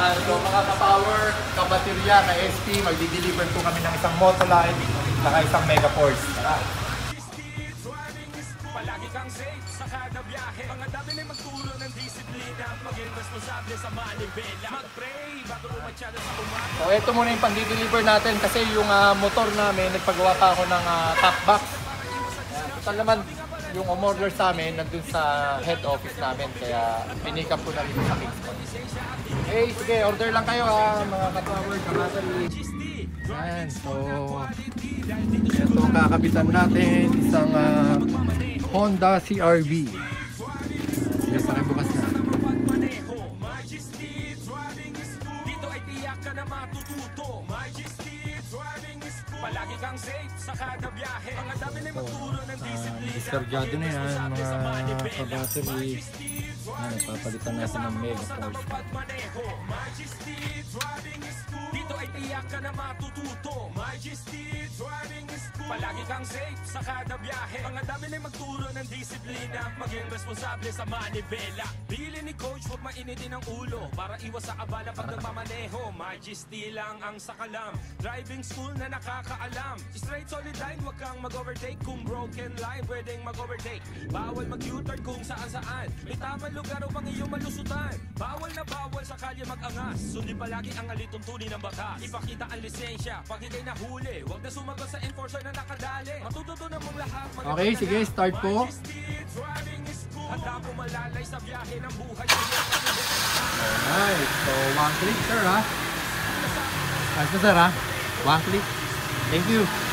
So mga ka-power, kabaterya, ka-SP, magdi-deliver po kami ng isang Motoline saka isang Mega Force. Tara! Palagi kang safe sa kada biyahe. Mga dami na magturo ng disiplina, maging responsable sa manibela. Mag-pray bago umatyada sa umaga. So ito muna yung pang-deliver natin kasi yung motor namin, nagpagawa pa ako ng top box. Total naman, yung umorder sa amin nandun sa head office namin, kaya pinikap ko na rin sa Kingston. Okay, sige, order lang kayo mga ka-power, ka-battery. Ayan, so ito kakabitan natin isang Honda CR-V. Sige, pakibukas na. Dito ay tiyak ka na matututo. Palagi kang safe sa kada biyahe. Mga dami na magturo ng disiplina. Dischargeado na yan mga ka-battery. Ayan, papalitan natin ng Mega Force. Dito ay tiyak ka na matututo. Palagi kang safe sa kada biyahe. Mga dami na magturo ng disiplina, maging responsable sa manibela. Bili ni coach, huwag mainitin ang ulo para iwas sa abala pag nagmamaneho. Majesty lang ang sakalam, driving school na nakakaalam. Straight solid line, huwag kang mag-overtake. Kung broken line, pwedeng mag-overtake. Bawal mag-U-turn kung saan-saan. May tamang lugar upang iyong malusutan. Bawal na bawal sa kalye mag-angas. Sundin palagi ang alituntunin ng batas. Ipakita ang lisensya pag ikay nahuli. Huwag na sumagot sa enforcer na nakadali. Matututunan mong lahat. Okay, sige, start po. Handa po malalay sa biyahe ng buhay. Alright, so one click sir ha. Nice na sir ha. One click. Thank you.